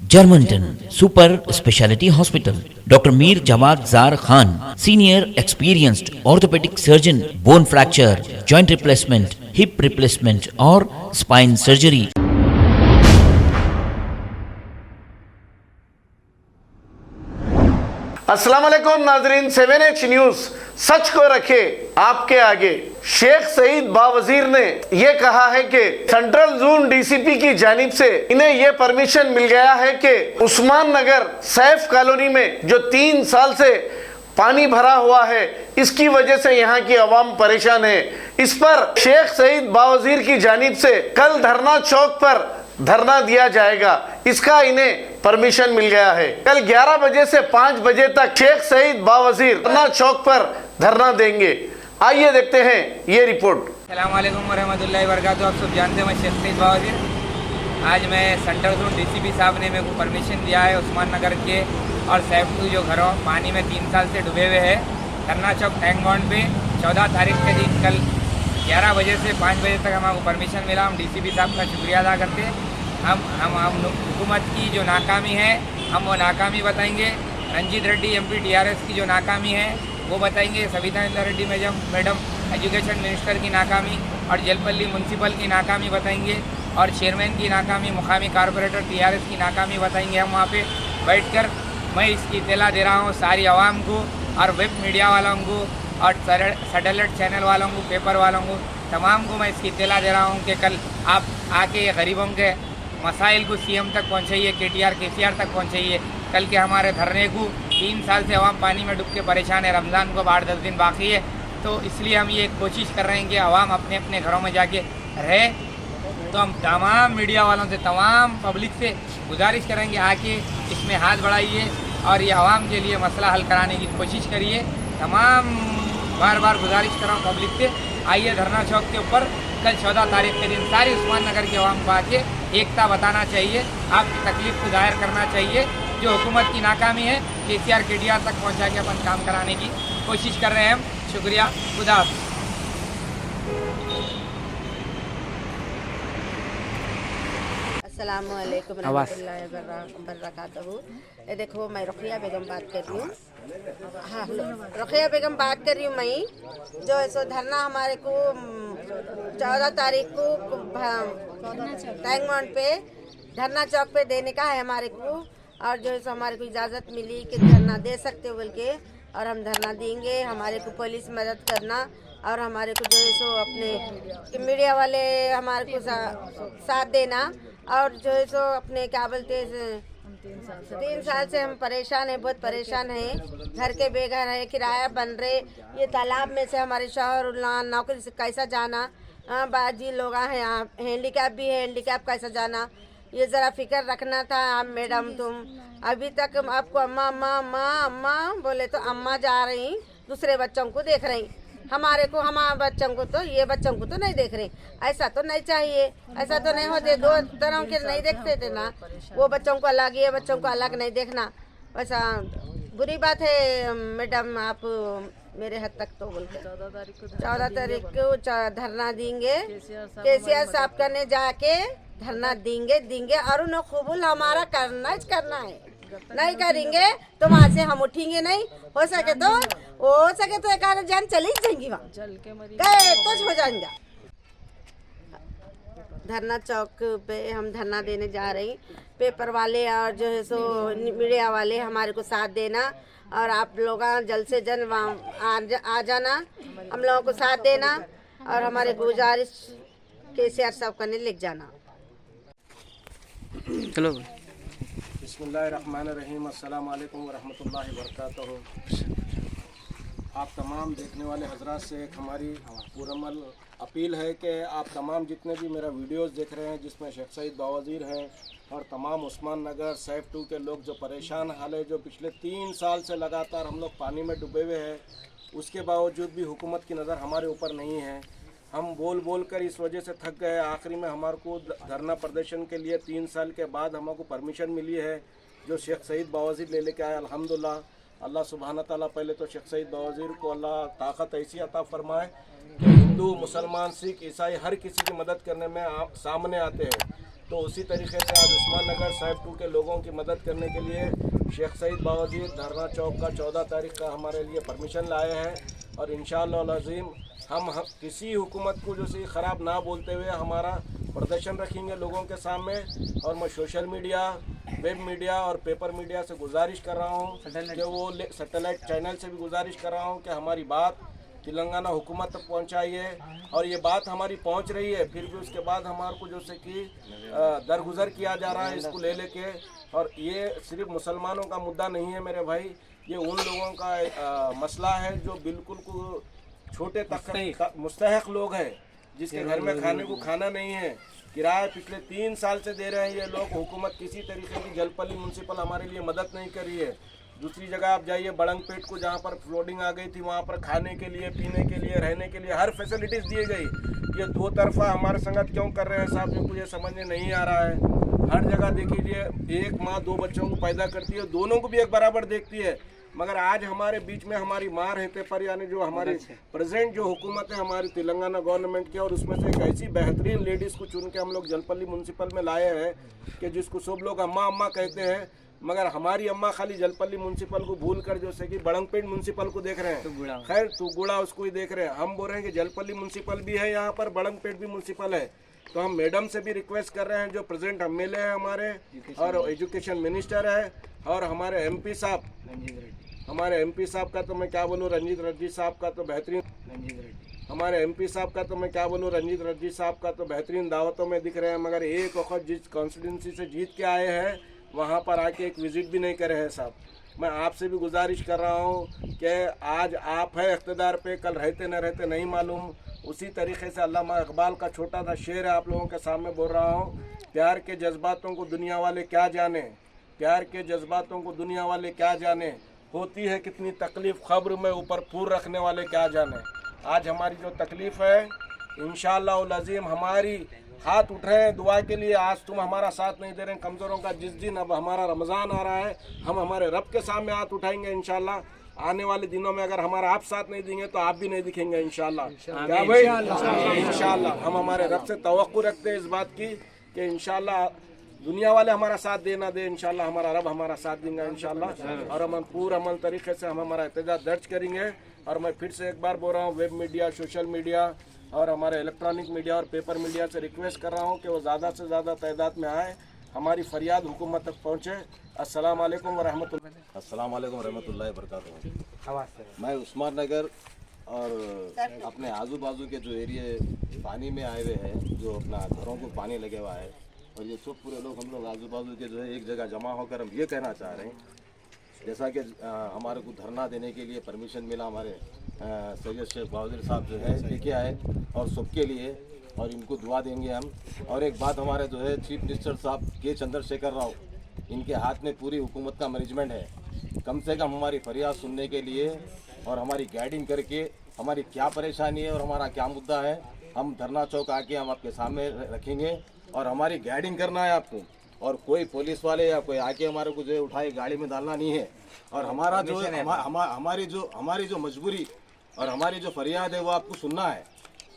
Germantown Super Speciality Hospital. Dr. Mir Jawad Zar Khan, senior experienced orthopedic surgeon, bone fracture, joint replacement, hip replacement or spine surgery. अस्सलाम वालेकुम नाजरीन, 7H news सच को रखे आपके आगे। शेख सईद बावजीर ने यह कहा है कि सेंट्रल जोन डीसीपी की जानिब से इन्हें यह परमिशन मिल गया है कि उस्मान नगर सैफ कॉलोनी में जो 3 साल से पानी भरा हुआ है, इसकी वजह से यहाँ की आवाम परेशान है। इस पर शेख सईद बावजीर की जानिब से कल धरना चौक पर धरना दिया जाएगा, इसका इन्हें परमिशन मिल गया है। कल 11 बजे से 5 बजे तक शेख सईद बावजीर धरना चौक पर धरना देंगे। आइए देखते हैं ये रिपोर्ट। अस्सलाम वालेकुम वरहमतुल्लाहि वबरकातुहू। आप सब जानते हैं मैं शेख सईद बावजीर। आज मैं सेंट्रल जोन डीसीपी साहब ने मेरे को परमिशन दिया है उस्मान नगर के और सैफटू जो घरों पानी में 3 साल से डूबे हुए हैं, धरना चौक टैंक बाउंड पे 14 तारीख के दिन कल 11 बजे से 5 बजे तक हमको परमिशन मिला। हम डीसीपी साहब का शुक्रिया अदा करते हैं। हम हुकूमत की जो नाकामी है हम वो नाकामी बताएंगे। रंजीत रेड्डी एमपी टीआरएस की जो नाकामी है वो बताएंगे। Savita Reddy madam education minister की नाकामी और जलपल्ली म्यूनसिपल की नाकामी बताएंगे और चेयरमैन की नाकामी, मुकामी कारपोरेटर टीआरएस की नाकामी बताएंगे। हम वहाँ पे बैठकर मैं इसकी इत्तला दे रहा हूँ सारी आवाम को और वेब मीडिया वालों को और सैटेलाइट चैनल वालों को, पेपर वालों को, तमाम को मैं इसकी इत्तला दे रहा हूँ कि कल आप आके गरीबों के मसाइल को सीएम तक पहुँचाइए, केसीआर तक पहुँचाइए। कल के हमारे धरने को 3 साल से आवाम पानी में डूब के परेशान है। रमज़ान को 8-10 दिन बाकी है, तो इसलिए हम ये कोशिश कर रहे हैं कि आवाम अपने अपने घरों में जाके रहे। तो हम तमाम मीडिया वालों से, तमाम पब्लिक से गुजारिश करेंगे आके इसमें हाथ बढ़ाइए और ये आवाम के लिए मसला हल कराने की कोशिश करिए। तमाम बार गुजारिश कर रहा हूँ पब्लिक से, आइए धरना चौक के ऊपर कल 14 तारीख के दिन सारी उस्मान नगर के आवाम को आके एकता बताना चाहिए, आपकी तकलीफ को जाहिर करना चाहिए। जो हुकूमत की नाकामी है केसीआर केडीआर तक पहुँचा के अपन काम कराने की कोशिश कर रहे हैं हम। शुक्रिया, खुदा हाफ़िज़। अस्सलाम वालेकुम रहमतुल्लाहि वबरकातुहू। ये देखो मैं रुक़िया बेगम बात कर रही हूँ। हाँ, रुक़िया बेगम बात कर रही हूँ मैं। जो ऐसो धरना हमारे को 14 तारीख को टैंक बाउंड पे धरना चौक पे देने का है हमारे को, और जो है हमारे को इजाज़त मिली कि धरना दे सकते हो बोल के, और हम धरना देंगे। हमारे को पुलिस मदद करना और हमारे को जो है सो अपने मीडिया वाले हमारे को साथ देना, और जो है सो अपने क्या बोलते 3 साल से हम परेशान हैं, बहुत परेशान हैं। घर के बेघर है, किराया बन रहे। ये तालाब में से हमारे शौहर नौकरी से कैसा जाना, बाजी लोग हैं यहाँ, हैंडीकैप भी है, हैंडीकैप कैसा जाना, ये ज़रा फिक्र रखना था। आप मैडम तुम अभी तक आपको अम्मा अम्मा अम्मा अम्मा बोले तो अम्मा जा रही, दूसरे बच्चों को देख रही। हमारे बच्चों को तो, ये बच्चों को तो नहीं देख रही। ऐसा तो नहीं चाहिए, ऐसा तो नहीं होते। 2 तरह के नहीं देखते थे ना, वो बच्चों को अलग, ये बच्चों को अलग नहीं देखना। वैसा बुरी बात है मैडम, आप मेरे हद तक तो बोलते 14 तारीख को धरना देंगे। केसीआर साहब करने जाके धरना देंगे और उन्हें कबूल हमारा करना है। नहीं करेंगे तो वहाँ से हम उठेंगे नहीं। हो सके तो एक आध जान चली जाएंगी, वहाँ गए तो हो जाएंगे। धरना चौक पे हम धरना देने जा रही। पेपर वाले और जो है सो मीडिया वाले हमारे को साथ देना, और आप लोग जल्द से जल्द वहाँ आ जाना, हम लोगों को साथ देना, और हमारे गुजारिश केसीआर साहब करने लिख जाना। चलो। बिस्मिल्लाहिर्रहमानिर्रहीम। अस्सलाम वालेकुम वरहमतुल्लाहि वबरकातुहू। आप तमाम देखने वाले हजरात से एक हमारी पुरअमल अपील है कि आप तमाम जितने भी मेरा वीडियोस देख रहे हैं, जिसमें शेख सईद बावजीर हैं और तमाम उस्मान नगर सैफ 2 के लोग जो परेशान हाल है, जो पिछले 3 साल से लगातार हम लोग पानी में डूबे हुए हैं, उसके बावजूद भी हुकूमत की नज़र हमारे ऊपर नहीं है। हम बोल कर इस वजह से थक गए। आखिरी में हमारे को धरना प्रदर्शन के लिए 3 साल के बाद हमको परमिशन मिली है, जो शेख सईद बावजीर ले लेके आए। अल्हम्दुलिल्लाह, अल्लाह सुबहाना ताला पहले तो शेख सईद बावजीर को अल्लाह ताकत ऐसी अता फरमाए कि हिंदू, मुसलमान, सिख, ईसाई हर किसी की मदद करने में सामने आते हैं। तो उसी तरीके से आज उस्मान नगर साहिब 2 के लोगों की मदद करने के लिए शेख सईद बावजीर धरना चौक का 14 तारीख का हमारे लिए परमिशन लाए हैं। और इंशाअल्लाह अज़ीम हम किसी हुकूमत को जो सी ख़राब ना बोलते हुए हमारा प्रदर्शन रखेंगे लोगों के सामने। और मैं सोशल मीडिया, वेब मीडिया और पेपर मीडिया से गुजारिश कर रहा हूँ कि वो सैटेलाइट चैनल से भी गुजारिश कर रहा हूँ कि हमारी बात तेलंगाना हुकूमत तक पहुँचाइए। और ये बात हमारी पहुँच रही है, फिर भी उसके बाद हमारे को जो से कि दरगुजर किया जा रहा है इसको ले लेके। और ये सिर्फ मुसलमानों का मुद्दा नहीं है मेरे भाई, ये उन लोगों का मसला है जो बिल्कुल को छोटे तक मुस्तहक लोग हैं, जिसके घर में खाने को खाना नहीं है। किराया पिछले 3 साल से दे रहे हैं ये लोग। हुकूमत किसी तरीके की जलपल्ली म्यूनसिपल हमारे लिए मदद नहीं कर रही है। दूसरी जगह आप जाइए बड़ंगपेट को, जहाँ पर फ्लोडिंग आ गई थी, वहाँ पर खाने के लिए, पीने के लिए, रहने के लिए हर फैसिलिटीज़ दी गई। ये 2 तरफा हमारे संगत क्यों कर रहे हैं साहब, मेरे ये समझ में नहीं आ रहा है। हर जगह देखिए, एक माँ 2 बच्चों को पैदा करती है, दोनों को भी एक बराबर देखती है। मगर आज हमारे बीच में हमारी माँ रहते पर, यानी जो हमारी प्रेजेंट जो हुकूमत है हमारी तेलंगाना गवर्नमेंट की, और उसमें से एक ऐसी बेहतरीन लेडीज़ को चुन के हम लोग जलपल्ली म्यूनसिपल में लाए हैं कि जिसको सब लोग अम्मा अम्मा कहते हैं। मगर हमारी अम्मा खाली जलपल्ली म्यूनसिपल को भूल कर जैसे कि बड़ंगपेट म्यूनसिपल को देख रहे हैं। खैर तुगुड़ा उसको ही देख रहे हैं। हम बोल रहे हैं कि जलपल्ली म्यूनसिपल भी है यहाँ पर, बड़ंगपेट भी म्यूनसिपल है। तो हम मैडम से भी रिक्वेस्ट कर रहे हैं, जो प्रेजेंट एमएलए है हमारे और एजुकेशन मिनिस्टर है, और हमारे एमपी साहब, हमारे एमपी साहब का तो मैं क्या बोलूँ, रंजीत रेड्डी साहब का तो बेहतरीन, हमारे एमपी साहब का तो मैं क्या बोलूँ, रंजीत रेड्डी साहब का तो बेहतरीन दावतों में दिख रहे हैं। मगर एक वक्त जिस कॉन्स्टिट्यूंसी से जीत के आए हैं वहाँ पर आके एक विजिट भी नहीं करे हैं साहब। मैं आपसे भी गुजारिश कर रहा हूँ कि आज आप है इख्तिदार पे, कल रहते न रहते नहीं मालूम। उसी तरीके से अल्लामा इकबाल का छोटा सा शेर है, आप लोगों के सामने बोल रहा हूँ। प्यार के जज्बातों को दुनिया वाले क्या जाने, प्यार के जज्बातों को दुनिया वाले क्या जाने, होती है कितनी तकलीफ़ खब्र में ऊपर फूर रखने वाले क्या जाने। आज हमारी जो तकलीफ़ है, इंशाअल्लाह अज़ीम हमारी हाथ उठ रहे हैं दुआ के लिए। आज तुम हमारा साथ नहीं दे रहे हैं कमज़ोरों का, जिस दिन अब हमारा रमज़ान आ रहा है हम हमारे रब के सामने हाथ उठाएंगे इंशाअल्लाह। आने वाले दिनों में अगर हमारा आप साथ नहीं देंगे तो आप भी नहीं दिखेंगे इंशाअल्लाह। क्या भाई, इंशाअल्लाह हम हमारे रब से तवक्कुल रखते हैं इस बात की कि इंशाअल्लाह दुनिया वाले हमारा साथ देना दे, इंशाअल्लाह हमारा रब हमारा साथ देंगे इंशाअल्लाह। और हम पूरा अमल तरीके से हम हमारा एहतजाज दर्ज करेंगे। और मैं फिर से एक बार बोल रहा हूँ, वेब मीडिया, सोशल मीडिया और हमारे इलेक्ट्रॉनिक मीडिया और पेपर मीडिया से रिक्वेस्ट कर रहा हूँ कि वो ज़्यादा से ज़्यादा तादाद में आए, हमारी फरियाद हुकूमत तक पहुँचे। अस्सलाम वालेकुम वरहमतुल्लाह। अस्सलाम वालेकुम रहमतुल्लाहि वबरकातुहू। मैं उस्मान नगर और अपने आजू बाजू के जो एरिए पानी में आए हुए हैं, जो अपना घरों को पानी लगे हुआ है, और ये सब पूरे लोग हम लोग आजू बाजू के जो है एक जगह जमा होकर हम ये कहना चाह रहे हैं, जैसा कि हमारे को धरना देने के लिए परमिशन मिला हमारे सैयद शेख बावजीर साहब जो है लेके आए, और सबके लिए, और इनको दुआ देंगे हम। और एक बात, हमारे जो है चीफ मिनिस्टर साहब के चंद्रशेखर राव, इनके हाथ में पूरी हुकूमत का मैनेजमेंट है। कम से कम हमारी फरियाद सुनने के लिए और हमारी गाइडिंग करके हमारी क्या परेशानी है और हमारा क्या मुद्दा है, हम धरना चौक आके हम आपके सामने रखेंगे और हमारी गाइडिंग करना है आपको। और कोई पुलिस वाले या कोई आके हमारे को जो है उठाए गाड़ी में डालना नहीं है। और हमारा जो है हमारी जो मजबूरी और हमारी जो फरियाद है वो आपको सुनना है।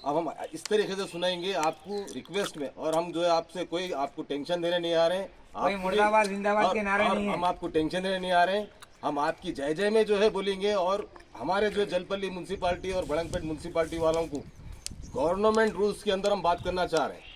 अब हम इस तरीके से सुनाएंगे आपको रिक्वेस्ट में, और हम जो है आपसे कोई आपको टेंशन देने नहीं आ रहे हैं, मुर्दाबाद जिंदाबाद के नारे नहीं है। हम आपको टेंशन देने नहीं आ रहे हैं, हम आपकी जय जय में जो है बोलेंगे। और हमारे जो जलपल्ली म्यूनसिपाल्टी और बड़ंगपेट म्यूनसिपाल्टी वालों को गवर्नमेंट रूल्स के अंदर हम बात करना चाह रहे हैं।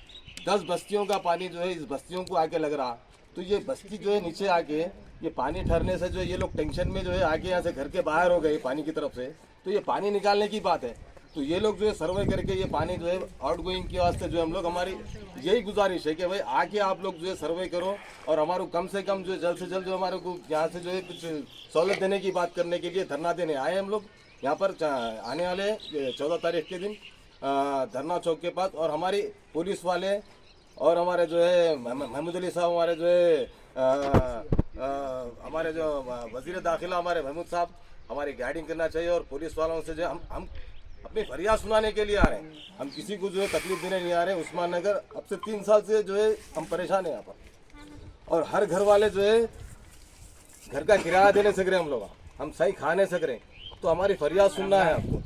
10 बस्तियों का पानी जो है इस बस्तियों को आके लग रहा, तो ये बस्ती जो है नीचे आके ये पानी ठहरने से जो ये लोग टेंशन में जो है आगे यहाँ से घर के बाहर हो गए पानी की तरफ से, तो ये पानी निकालने की बात है। तो ये लोग जो है सर्वे करके ये पानी जो है आउट गोइंग के वास्ते जो हम लोग, हमारी यही गुजारिश है कि भाई आके आप लोग जो है सर्वे करो और हमारे को कम से कम जो है जल्द से जल्द जो हमारे को यहाँ से जो है कुछ सहूलत देने की बात करने के लिए धरना देने आए हम लोग यहाँ पर आने वाले 14 तारीख के दिन धरना चौक के पास। और हमारी पुलिस वाले और हमारे जो है महमूद अली साहब, हमारे जो है हमारे जो वजीर दाखिला हमारे महमूद साहब, हमारी गाइडिंग करना चाहिए। और पुलिस वालों से जो हम अपनी फरियाद सुनाने के लिए आ रहे हैं, हम किसी को जो है तकलीफ देने नहीं आ रहे हैं। उस्मान नगर अब से 3 साल से जो है हम परेशान हैं यहाँ पर, और हर घर वाले जो है घर का किराया देने सक रहे हैं, हम सही खा नहीं सक रहे, तो हमारी फरियाद सुनना है आपको।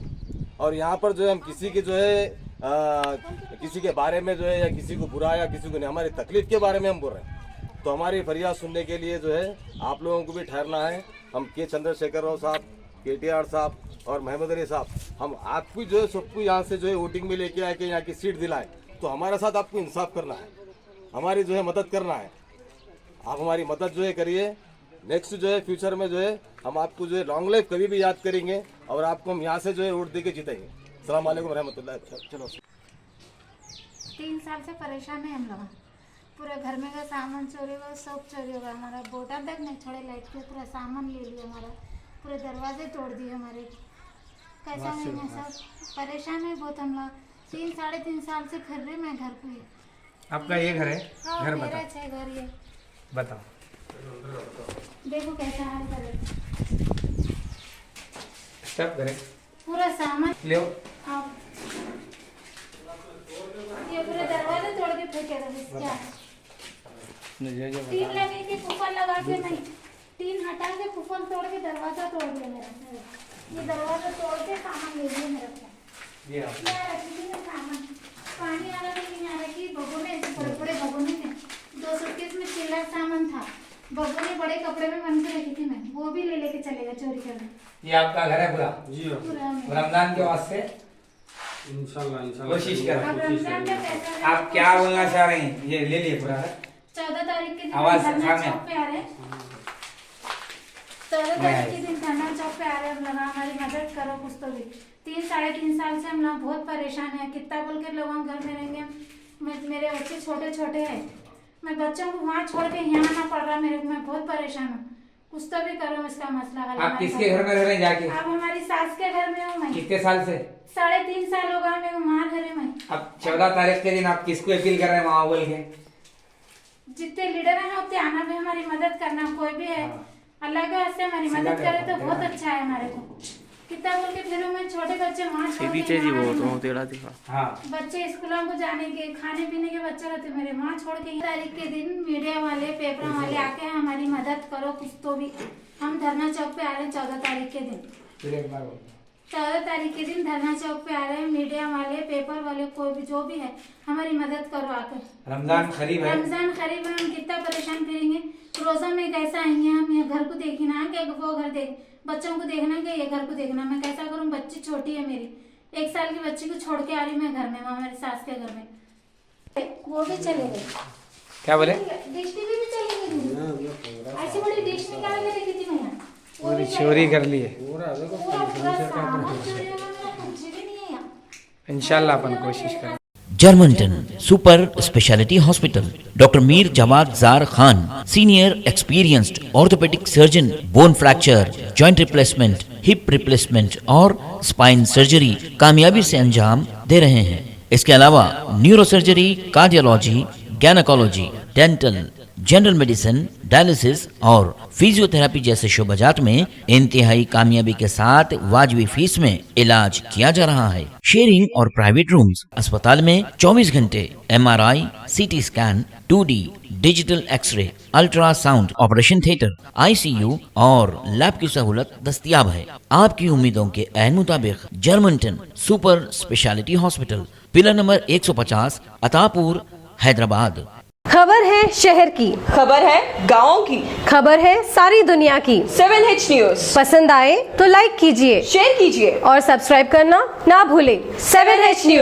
और यहाँ पर जो है हम किसी के जो है किसी के बारे में जो है या किसी को बुरा या किसी को नहीं, हमारी तकलीफ के बारे में हम बोल रहे हैं। तो हमारी फरियाद सुनने के लिए जो है आप लोगों को भी ठहरना है। हम के चंद्रशेखर राव साहब, KTR साहब और महमूद अली साहब, हम आपको जो है सबको यहाँ से जो है वोटिंग में लेके आए कि यहाँ की सीट दिलाएं। तो हमारे साथ आपको इंसाफ करना है, हमारी जो है मदद करना है। आप हमारी मदद जो है करिए। नेक्स्ट जो है फ्यूचर में जो है हम आपको जो है लॉन्ग लाइफ कभी भी याद करेंगे और आपको हम यहाँ से जो है वोट दे के जीतेंगे। अस्सलाम वालेकुम रहमतुल्लाह। चलो 3 साल से परेशान है हम लोग। पूरे घर में का सामान चोरी हुआ, सब चोरी होगा। हमारा बोटा तक नहीं छोड़े, लाइट के पूरा सामान ले लिया हमारा, पूरे दरवाजे तोड़ दिए हमारे। कैसा नहीं है, सब परेशान है बहुत हम लोग। 3-3.5 साल से फिर रहे मैं घर पे। आपका ये घर है? हाँ, घर मेरा बताओ। है घर ये। बताओ, देखो कैसा हाल करे, स्टॉप करें, पूरा सामान ले आप ये पूरे दरवाजे तोड़ के फेंके थे। क्या 3 लगे थे, कुफर लगा के नहीं, 3 हटा के कुफर तोड़ के दरवाजा तोड़ दिया मेरा। ये दरवाजा तोड़ के सामान ले लिया मेरा। ये सामान पानी आ रहा नहीं आ रहा कि भगोने, बड़े बड़े भगोने थे। 2 सूटकेस में चिल्ला सामान था, भगोने बड़े कपड़े में बन के रखी थी मैं, वो भी ले लेके चलेगा चोरी करने। ये आपका घर है पूरा? जी पूरा में। रमजान के वास्ते इंशाल्लाह कोशिश करें। अब रमजान का पैसा आप क्या बोलना चाह रहे हैं? ये ले लिए पूरा? 14 तारीख के दिन आवाज धरना सामने। चौक पे आ रहे हैं। 14 तारीख के दिन धरना चौक पे आ रहे हैं। हम लोग हमारी मदद करो कुछ तो भी। 3-3.5 साल से हम लोग बहुत परेशान हैं। कितना बोल के लोग घर में रहेंगे। मेरे बच्चे छोटे छोटे हैं, मैं बच्चों को वहाँ छोड़ के यहाँ आना पड़ रहा है मेरे को। मैं बहुत परेशान हूँ, कुछ तो भी करो इसका मसला हल। आप किसके घर में रह रहे हैं जाके? आप हमारी सास के घर में हूँ मैं। कितने साल से? 3.5 साल हो गया मेरे को वहाँ घर है मैं। अब 14 तारीख के दिन आप किसको अपील कर रहे हैं वहाँ बोल के? जितने लीडर हैं उतने आना भी हमारी मदद करना। कोई भी है अल्लाह के वास्ते हमारी मदद करे तो बहुत अच्छा है हमारे को। कितना बोल के फिर मैं छोटे बच्चे वहाँ छोड़ के हाँ, बच्चे स्कूलों को जाने के खाने पीने के बच्चे रहते मेरे वहाँ छोड़ के। तारीख के दिन मीडिया वाले पेपर वाले आके हमारी मदद करो कुछ तो भी। हम धरना चौक पे आ रहे हैं 14 तारीख के दिन। फिर एक बार बोलो। 14 तारीख के दिन धरना चौक पे आ रहे हैं। मीडिया वाले पेपर वाले कोई भी जो भी है हमारी मदद करो आकर। रमजान करीब है। रमजान करीब है, हम कितना परेशान करेंगे। रोजा में कैसा आएंगे हम? ये घर को देखना क्या वो घर देख, बच्चों को देखना क्या ये घर को देखना। मैं कैसा करूँ? बच्ची छोटी है मेरी, 1 साल की बच्ची को छोड़ के आ रही मैं घर में, वहाँ मेरी सास के घर में। वो भी चले गए। क्या बोले? डिश टीवी भी चली गई। ऐसी बड़ी डिश निकाल के देखी थी मैं, वो भी चोरी कर लिए। पूरा सामान चोरी हो गया, कुछ भी नहीं है यहाँ। इंशाल्लाह अपन कोशिश करें। जर्मनटन super speciality hospital, doctor Mir Jamat Zar Khan, senior experienced orthopaedic surgeon, bone fracture, joint replacement, hip replacement और स्पाइन सर्जरी कामयाबी से अंजाम दे रहे हैं। इसके अलावा neuro surgery, cardiology, gynaecology, dental, general medicine, dialysis और फिजियोथेरेपी जैसे शोबाजात में इंतहाई कामयाबी के साथ वाजबी फीस में इलाज किया जा रहा है। शेयरिंग और प्राइवेट रूम्स। अस्पताल में 24 घंटे MRI, CT scan, 2D digital x-ray, ultrasound, operation theatre, ICU और लैब की सहूलत दस्तयाब है। आपकी उम्मीदों के ऐन मुताबिक Germanten super speciality hospital, pillar number 150, Attapur, Hyderabad. खबर है शहर की, खबर है गाँव की, खबर है सारी दुनिया की। 7H न्यूज पसंद आए तो लाइक कीजिए, शेयर कीजिए और सब्सक्राइब करना ना भूलें। 7H news.